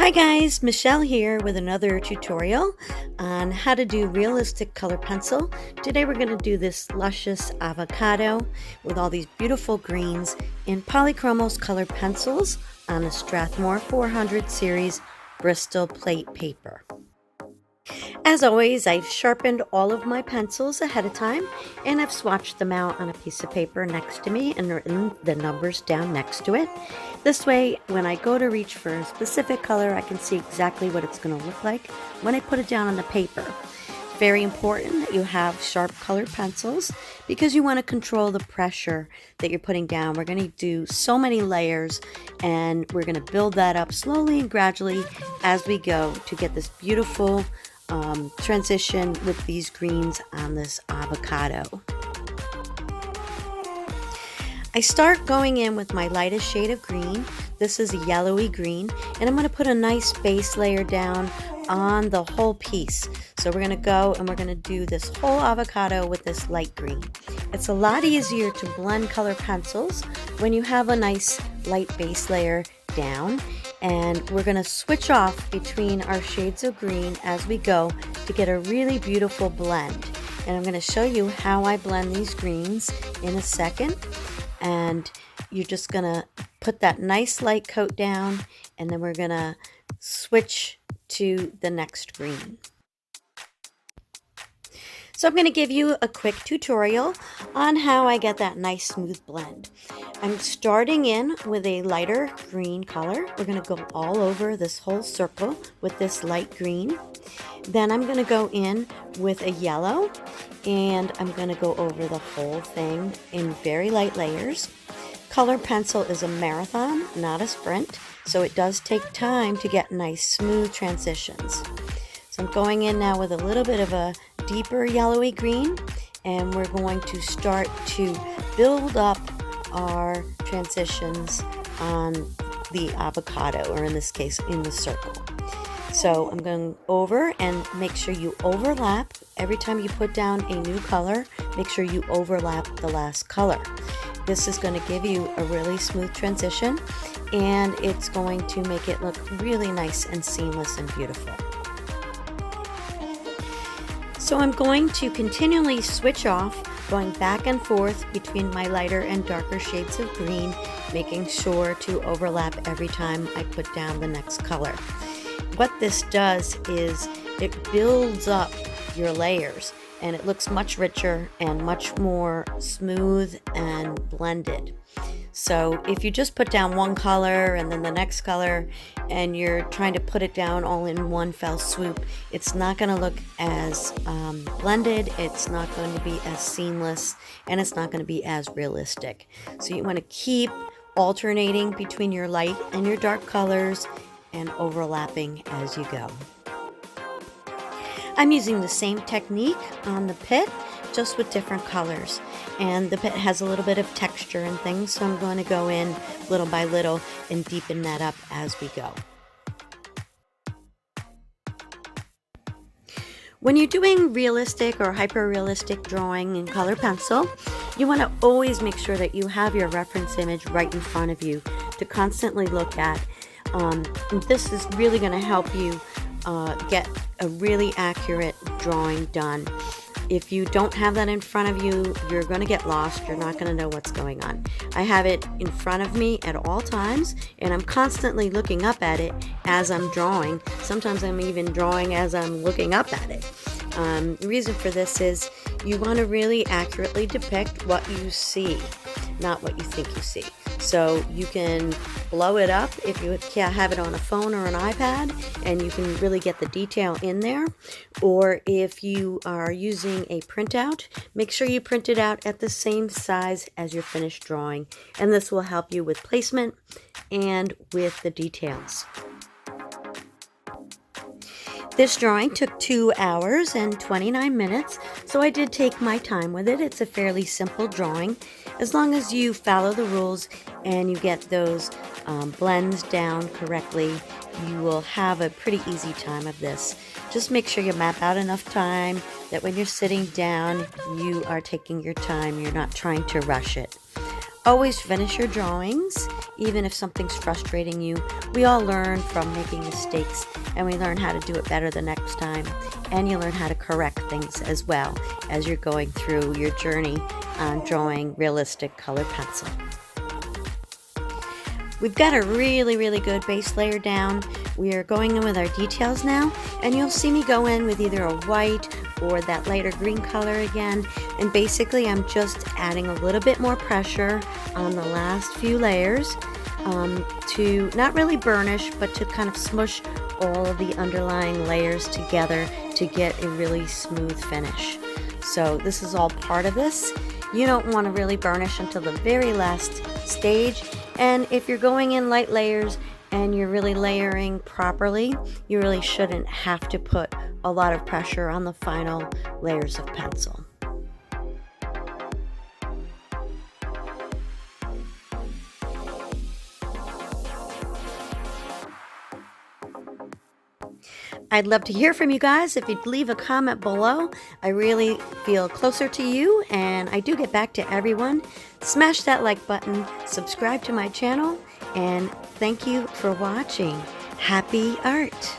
Hi guys, Michelle here with another tutorial on how to do realistic color pencil. Today we're going to do this luscious avocado with all these beautiful greens in Polychromos colored pencils on a Strathmore 400 series Bristol plate paper. As always, I've sharpened all of my pencils ahead of time and I've swatched them out on a piece of paper next to me and written the numbers down next to it. This way, when I go to reach for a specific color, I can see exactly what it's going to look like when I put it down on the paper. Very important that you have sharp colored pencils because you want to control the pressure that you're putting down. We're going to do so many layers and we're going to build that up slowly and gradually as we go to get this beautiful transition with these greens on this avocado. I start going in with my lightest shade of green. This is a yellowy green, and I'm going to put a nice base layer down on the whole piece. So we're going to go and we're going to do this whole avocado with this light green. It's a lot easier to blend color pencils when you have a nice light base layer down, and we're going to switch off between our shades of green as we go to get a really beautiful blend. And I'm going to show you how I blend these greens in a second. And you're just going to put that nice light coat down, and then we're going to switch to the next green. So I'm going to give you a quick tutorial on how I get that nice smooth blend. I'm starting in with a lighter green color. We're going to go all over this whole circle with this light green. Then I'm going to go in with a yellow, and I'm going to go over the whole thing in very light layers. Color pencil is a marathon, not a sprint, so it does take time to get nice smooth transitions. So I'm going in now with a little bit of a deeper yellowy green, and we're going to start to build up our transitions on the avocado, or in this case in the circle. So I'm going over and make sure you overlap. Every time you put down a new color, make sure you overlap the last color. This is going to give you a really smooth transition, and it's going to make it look really nice and seamless and beautiful. So I'm going to continually switch off, going back and forth between my lighter and darker shades of green, making sure to overlap every time I put down the next color. What this does is it builds up your layers, and it looks much richer and much more smooth and blended. So if you just put down one color and then the next color and you're trying to put it down all in one fell swoop, it's not going to look as blended, it's not going to be as seamless, and it's not going to be as realistic. So you want to keep alternating between your light and your dark colors and overlapping as you go. I'm using the same technique on the pit, just with different colors. And the pit has a little bit of texture and things, so I'm going to go in little by little and deepen that up as we go. When you're doing realistic or hyper-realistic drawing in color pencil, you want to always make sure that you have your reference image right in front of you to constantly look at. This is really going to help you get a really accurate drawing done. If you don't have that in front of you, you're going to get lost. You're not going to know what's going on. I have it in front of me at all times, and I'm constantly looking up at it as I'm drawing. Sometimes I'm even drawing as I'm looking up at it. The reason for this is you want to really accurately depict what you see, not what you think you see. So you can blow it up if you can't have it on a phone or an iPad, and you can really get the detail in there. Or if you are using a printout, make sure you print it out at the same size as your finished drawing, and this will help you with placement and with the details. This drawing took 2 hours and 29 minutes, so I did take my time with it. It's a fairly simple drawing. As long as you follow the rules and you get those blends down correctly, you will have a pretty easy time of this. Just make sure you map out enough time that when you're sitting down, you are taking your time. You're not trying to rush it. Always finish your drawings, even if something's frustrating you. We all learn from making mistakes, and we learn how to do it better the next time. And you learn how to correct things as well as you're going through your journey on drawing realistic color pencil. We've got a really good base layer down. We are going in with our details now, and you'll see me go in with either a white or that lighter green color again. And basically I'm just adding a little bit more pressure on the last few layers to not really burnish, but to kind of smush all of the underlying layers together to get a really smooth finish. So this is all part of this. You don't want to really burnish until the very last stage. And if you're going in light layers and you're really layering properly, you really shouldn't have to put a lot of pressure on the final layers of pencil. I'd love to hear from you guys. If you'd leave a comment below, I really feel closer to you, and I do get back to everyone. Smash that like button, subscribe to my channel, and thank you for watching. Happy art!